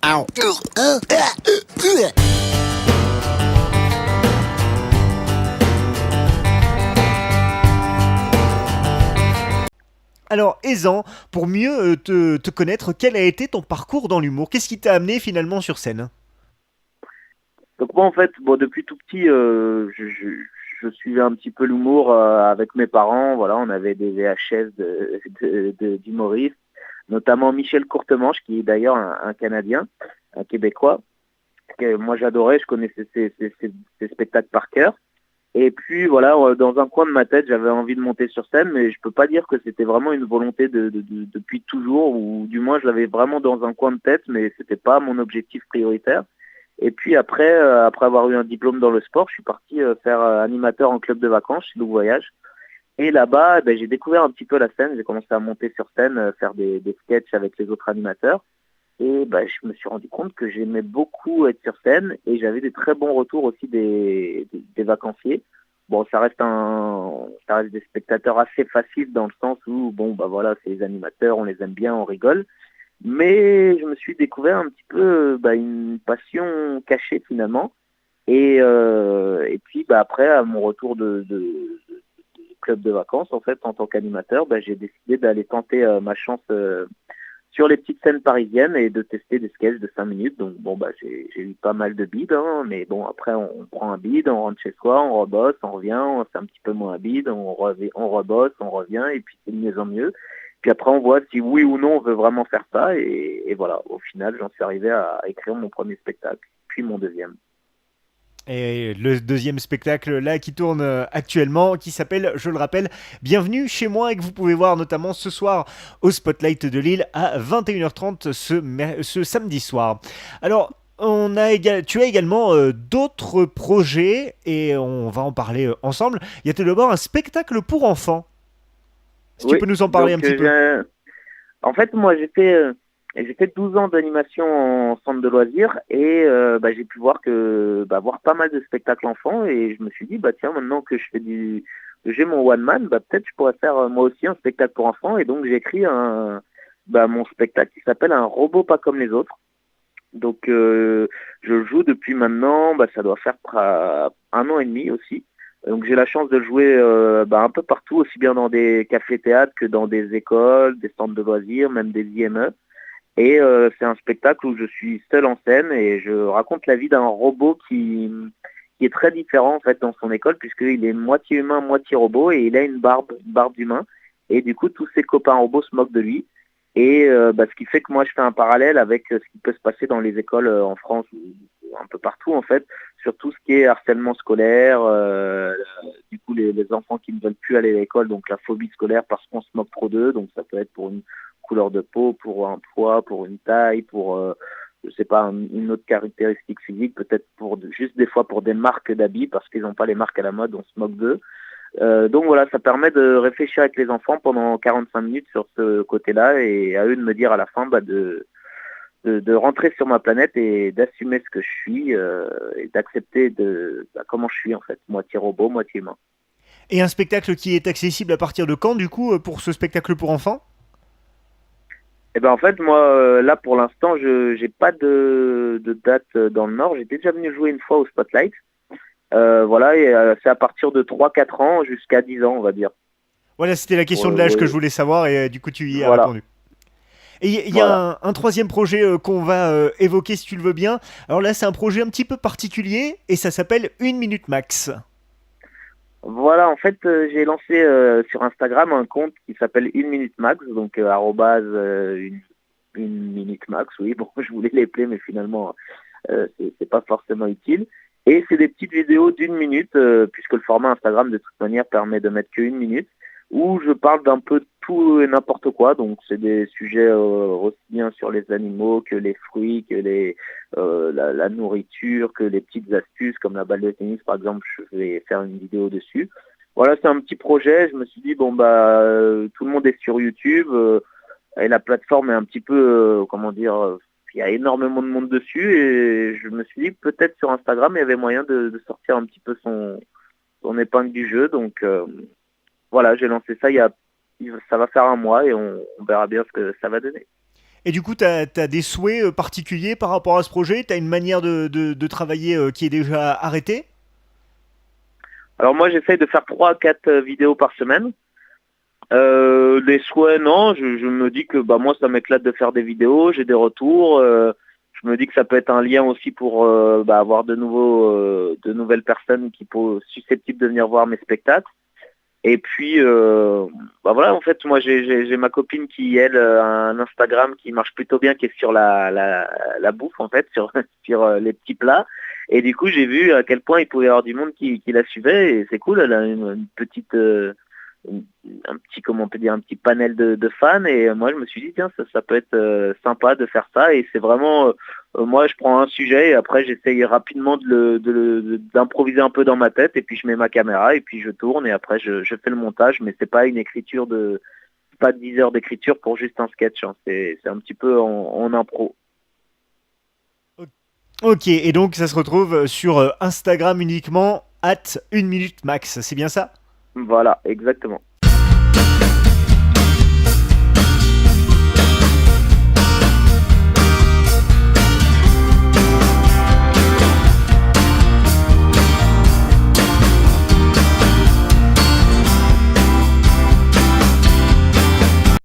Alors, Aisan, pour mieux te connaître, quel a été ton parcours dans l'humour? Qu'est-ce qui t'a amené finalement sur scène? Donc moi en fait, bon depuis tout petit, je suivais un petit peu l'humour avec mes parents. Voilà, on avait des VHS d'humoristes, notamment Michel Courtemanche, qui est d'ailleurs un Canadien, un Québécois, que moi j'adorais. Je connaissais ses spectacles par cœur. Et puis voilà, dans un coin de ma tête, j'avais envie de monter sur scène, mais je peux pas dire que c'était vraiment une volonté depuis toujours, ou du moins je l'avais vraiment dans un coin de tête, mais c'était pas mon objectif prioritaire. Et puis après, après avoir eu un diplôme dans le sport, je suis parti faire animateur en club de vacances chez Loup Voyage. Et là-bas, ben, j'ai découvert un petit peu la scène. J'ai commencé à monter sur scène, faire des sketchs avec les autres animateurs. Et ben, je me suis rendu compte que j'aimais beaucoup être sur scène et j'avais des très bons retours aussi des vacanciers. Bon, ça reste des spectateurs assez faciles dans le sens où, bon, bah voilà, c'est les animateurs, on les aime bien, on rigole. Mais je me suis découvert un petit peu bah, une passion cachée finalement. Et puis bah, après, à mon retour de club de vacances, en fait, en tant qu'animateur, bah, j'ai décidé d'aller tenter ma chance sur les petites scènes parisiennes et de tester des sketchs de 5 minutes. Donc bon, bah, j'ai eu pas mal de bides, hein, mais bon, après on prend un bide, on rentre chez soi, on rebosse, on revient, on fait un petit peu moins un bide, on rebosse, on revient, et puis c'est de mieux en mieux. Puis après, on voit si oui ou non on veut vraiment faire ça. Et voilà, au final, j'en suis arrivé à écrire mon premier spectacle, puis mon deuxième. Et le deuxième spectacle là qui tourne actuellement, qui s'appelle, je le rappelle, Bienvenue chez moi, et que vous pouvez voir notamment ce soir au Spotlight de Lille à 21h30 ce samedi soir. Alors, tu as également d'autres projets et on va en parler ensemble. Il y a tout d'abord un spectacle pour enfants. Si tu Oui, peux nous en parler un donc petit peu. en fait, moi, j'ai fait 12 ans d'animation en centre de loisirs et bah, j'ai pu voir voir pas mal de spectacles enfants et je me suis dit bah tiens maintenant que que j'ai mon one man, bah peut-être je pourrais faire moi aussi un spectacle pour enfants et donc j'ai écrit mon spectacle qui s'appelle Un robot pas comme les autres. Donc je le joue depuis maintenant, bah, ça doit faire 1 an et demi aussi. Donc j'ai la chance de le jouer un peu partout, aussi bien dans des cafés-théâtres que dans des écoles, des centres de loisirs, même des IME. Et c'est un spectacle où je suis seul en scène et je raconte la vie d'un robot qui est très différent en fait dans son école puisqu'il est moitié humain, moitié robot et il a une barbe d'humain. Et du coup, tous ses copains robots se moquent de lui. Et ce qui fait que moi, je fais un parallèle avec ce qui peut se passer dans les écoles en France ou un peu partout en fait, sur tout ce qui est harcèlement scolaire, du coup les enfants qui ne veulent plus aller à l'école, donc la phobie scolaire parce qu'on se moque trop d'eux, donc ça peut être pour une couleur de peau, pour un poids, pour une taille, pour je sais pas une autre caractéristique physique, peut-être pour juste des fois pour des marques d'habits parce qu'ils n'ont pas les marques à la mode, on se moque d'eux. Donc voilà, ça permet de réfléchir avec les enfants pendant 45 minutes sur ce côté-là et à eux de me dire à la fin de rentrer sur ma planète et d'assumer ce que je suis et d'accepter comment je suis en fait, moitié robot, moitié humain. Et un spectacle qui est accessible à partir de quand du coup pour ce spectacle pour enfants? Et ben en fait moi là pour l'instant je j'ai pas de date dans le Nord. J'étais déjà venu jouer une fois au Spotlight. Voilà et c'est à partir de 3 4 ans jusqu'à 10 ans on va dire. Voilà, c'était la question de l'âge que je Ouais, voulais savoir et du coup tu y as voilà, répondu. Et il y a voilà. un troisième projet qu'on va évoquer si tu le veux bien. Alors là, c'est un projet un petit peu particulier et ça s'appelle Une Minute Max. Voilà, en fait, j'ai lancé sur Instagram un compte qui s'appelle Une Minute Max, donc arrobase une minute max, oui, bon, je voulais les plaire, mais finalement, c'est pas forcément utile. Et c'est des petites vidéos d'1 minute, puisque le format Instagram, de toute manière, permet de mettre qu'1 minute, où je parle d'un peu tout et n'importe quoi, donc c'est des sujets aussi bien sur les animaux que les fruits, que la nourriture, que les petites astuces comme la balle de tennis par exemple, je vais faire une vidéo dessus. Voilà, c'est un petit projet, je me suis dit bon bah tout le monde est sur YouTube et la plateforme est un petit peu comment dire il y a énormément de monde dessus et je me suis dit peut-être sur Instagram il y avait moyen de sortir un petit peu son épingle du jeu donc voilà, j'ai lancé ça ça va faire 1 mois et on verra bien ce que ça va donner. Et du coup, tu as des souhaits particuliers par rapport à ce projet? Tu as une manière de travailler qui est déjà arrêtée? Alors moi, j'essaye de faire 3 à 4 vidéos par semaine. Les souhaits, non, je me dis que bah moi ça m'éclate de faire des vidéos, j'ai des retours, je me dis que ça peut être un lien aussi pour bah, avoir de nouvelles personnes qui sont susceptibles de venir voir mes spectacles. Et puis bah voilà, en fait moi j'ai ma copine qui elle a un Instagram qui marche plutôt bien, qui est sur la bouffe en fait, sur sur les petits plats. Et du coup j'ai vu à quel point il pouvait y avoir du monde qui la suivait, et c'est cool, elle a une petite un petit, comment on peut dire, un petit panel de fans. Et moi je me suis dit tiens, ça peut être sympa de faire ça. Et c'est vraiment moi je prends un sujet et après j'essaye rapidement d'improviser un peu dans ma tête, et puis je mets ma caméra et puis je tourne, et après je fais le montage. Mais c'est pas une écriture de pas 10 heures d'écriture pour juste un sketch, hein. C'est un petit peu en impro. Ok, et donc ça se retrouve sur Instagram uniquement, at 1 minute max, c'est bien ça? Voilà, exactement.